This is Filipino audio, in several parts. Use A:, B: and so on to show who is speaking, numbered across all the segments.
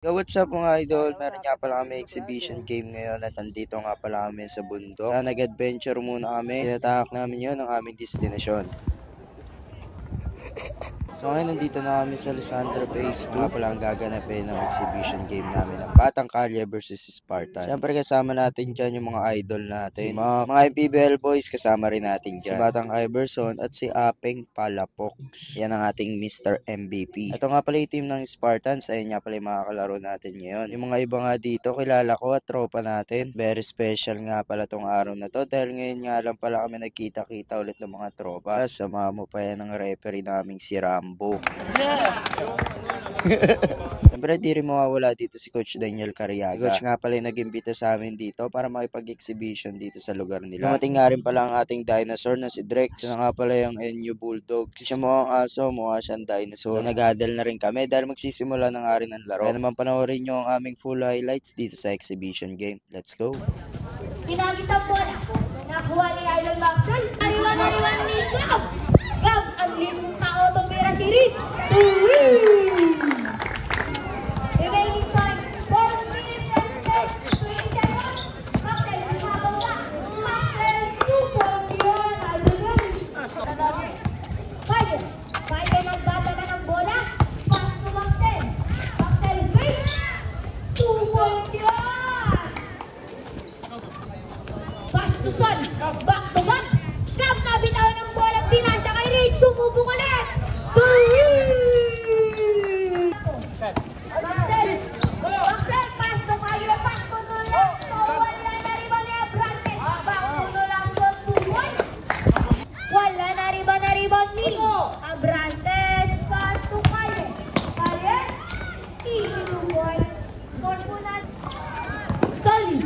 A: Yo, what's up mga idol? Meron nga pala kami exhibition game ngayon at nandito nga pala kami sa bundok. Nag-adventure muna kami. Tinatahak namin yun ang aming destinasyon. So ngayon nandito na kami sa Lisandro Phase 2. Nga pala ang gaganapin ng exhibition game namin ng Batang Kalye versus Spartan. Siyempre kasama natin dyan yung mga idol natin. Mga MPBL boys kasama rin natin dyan. Si Batang Iverson at si Apeng Palapox. Yan ang ating Mr. MVP. Ito nga pala yung team ng Spartans. Ayun nga pala yung mga kalaro natin ngayon. Yung mga iba nga dito kilala ko at tropa natin. Very special nga pala tong araw na to. Dahil ngayon nga lang pala kami nagkita-kita ulit ng mga tropa. Sama mo pa yan ng referee naming si Rambo. Yeah! Siyempre di rin mawawala dito si Coach Daniel Cariaga. Si Coach nga pala yung nag-imbita sa amin dito para makipag-exhibition dito sa lugar nila. Dumating nga rin pala ang ating dinosaur na si Drex. Siya nga pala yung NU Bulldog. Siya mukhang aso, mukha siyang dinosaur. So nag-huddle na rin kami dahil magsisimula na nga rin ang laro. Kaya naman panoorin nyo ang aming full highlights dito sa exhibition game. Let's go!
B: Pinagit ang bola. Nakuha ni Idol Maxwell. Nariwan ni Gab. Gab, ang limong tao tumira si Rick. Remaining time, 4 minutes and 20 seconds. Maxwell, sumabaw na. Maxwell, 2 points yun. Idol. Fire magbata na ng bola. Pass to Maxwell. Maxwell, break. 2 points yun. Pass to Son. Back to back. Gab, nabitaw ng bola. Pinasa kay Rick. Sumubok ulit. Maxwell, pass to Mayo. Pass to Nulang. So, wala na rin ba ni Abrantes? Back to Nulang. Wala na rin ba ni Abrantes? Pass to Kaye. Kaye. Easy to boy. Score po na. Solly.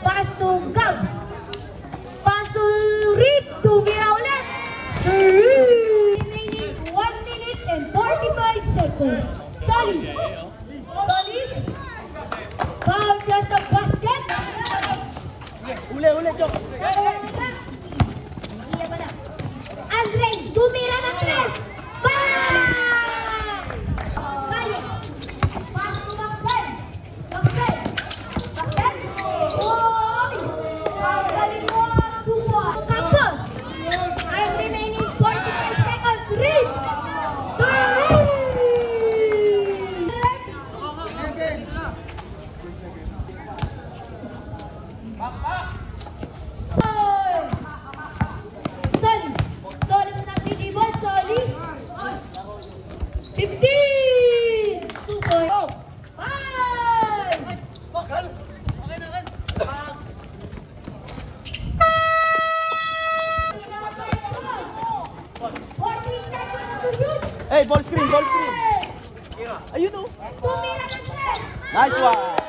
B: Pass to Gab. Pass to Rick. Tumira ulit. Remaining 1 minute and 45 seconds. Solly. Solly. Foul just a basket.
C: Ule, Chok.
B: Andre, tumira ng 3. Bang! Kaya. Pass to Maxwell. Maxwell. Maxwell. Oy! Ang galing mo ang buwa. Tapos. I'm remaining 45 seconds. Read. Solly. Solly na pinibol. Solly. 15. 2 points. 5.
C: Hey, ball screen. Ayun oh.
B: Tumira ng 3.
C: Nice one.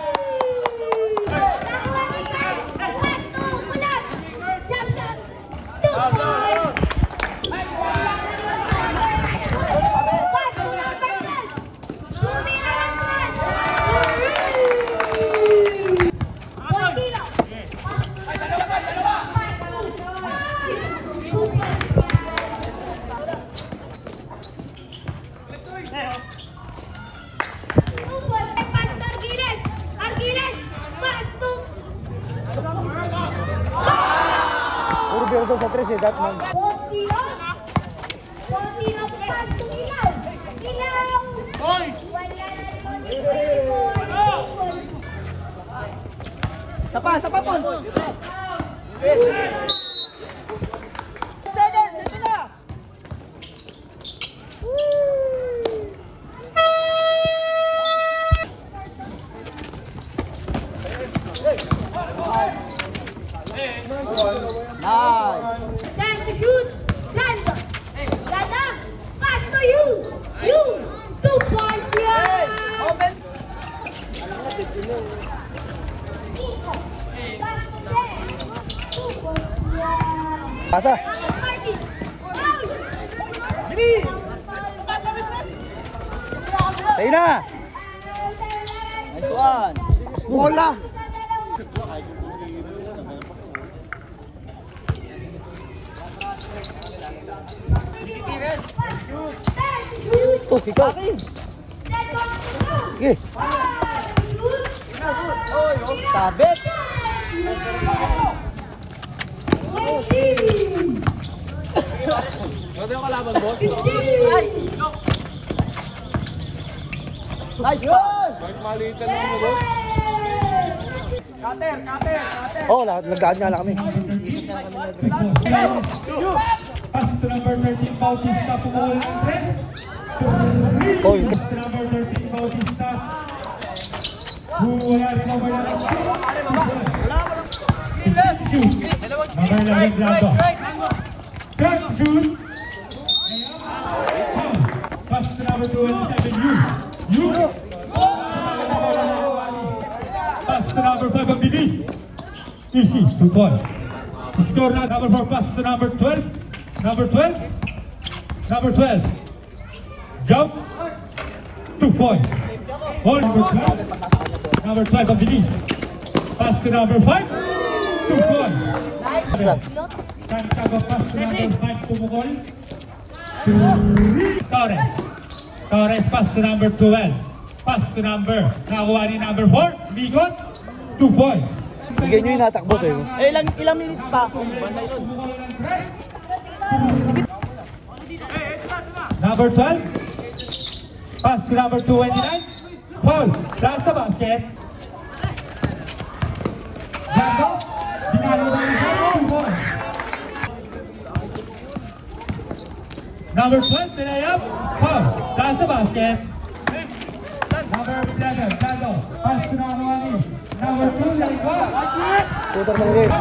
C: Puro biro sa 3 that man.
B: Hoy!
C: Sapa po. Nice.
B: Time to shoot. Landa. Pass to you. 2 points here.
C: Open.
B: Pass to Jen. 2 points here.
C: Pasa.
B: Martin.
C: Bilis. Tayo na. Nice one. Bola. Oh, ikaw.
B: Let's go.
C: Sige. Sabit. Nice one! Cutter! Oo, nagdaan nga lang kami.
D: Pass to number 13, Bautista, pumuli ng press.
C: Oy.
D: Pass to number 13, Bautista. Wala rin over na lang. Number 11, Brando. Third shoot. Pass to number 27, you. Pass to number 5, Abilis. Easy, 2 points. Score na number 4, pass to number 12. Number 12. Number 12. Jump. 2 points. Ball number 12. Number 12 of the East. Pass to number 5. 2 points. Kantaba pass to number 5 pumukol. Torres. Torres pass to number 12. Pass to number. Nakakuha ni number 4. Bigot. 2 points.
C: Bigyan nyo yung natakbo sa'yo. Eh, ilang minutes pa?
D: Number 12. Pass to number 29. Foul. That's the basket. Jago. Dinalo na yung 2 points. Number 12. Tinayap. Foul. That's the basket. Number 11. Jago. Pass to number 1. Number 2. Jago.
C: Tutor ng game.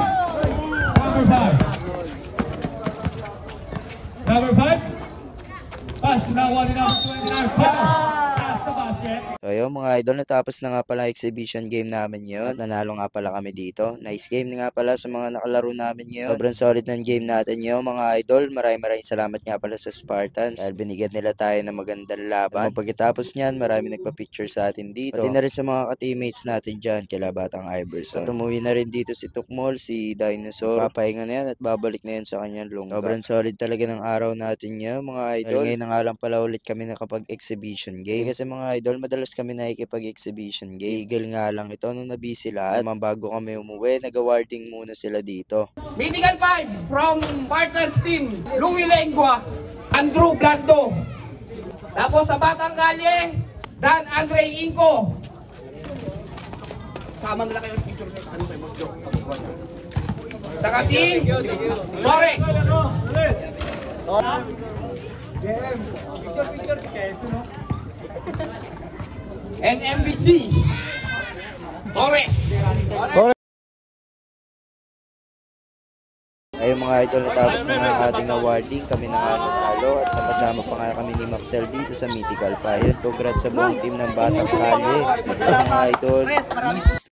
D: Number 5. Number 5. Pass na 1 number 29. Foul. That's the basket.
A: So ayun mga idol, natapos na nga pala exhibition game namin yun. Nanalo nga pala kami dito. Nice game nga pala sa mga nakalaro namin yun. Sobrang solid ng game natin yun mga idol. Maraming salamat nga pala sa Spartans. Dahil binigyan nila tayo ng magandang laban. Pagkatapos niyan, marami nagpa-picture sa atin dito. Pati na rin sa mga ka-teammates natin dyan, kila Batang Iverson. At umuwi na rin dito si Tukmol, si Dinosaur. Papahinga na yan at babalik na yan sa kanyang lungga. Sobrang solid talaga ng araw natin yun mga idol. Ngayon na nga lang pala ulit kami nakapag-exhibition game. Kasi mga idol, madalas kami nakikipag-exhibition game. Eagle nga lang ito nung nabisi lahat. Naman bago kami umuwi, nag-awarding muna sila dito.
E: Mythical 5 from Spartans team, Louie Lengua, Andrew Blando. Tapos sa Batang Kalye, Dan Andre Inco. Sama nila kayo picture nila. Ano kayo mas joke? Saka si Torres. And MVC Torres.
A: Ayun mga idol, natapos na nga ang ating awarding. Kami na nga nanalo at napasama pa nga kami ni Maxel dito sa Mythical 5. Congrats sa buong team ng Batang Kalye. Mga idol, peace!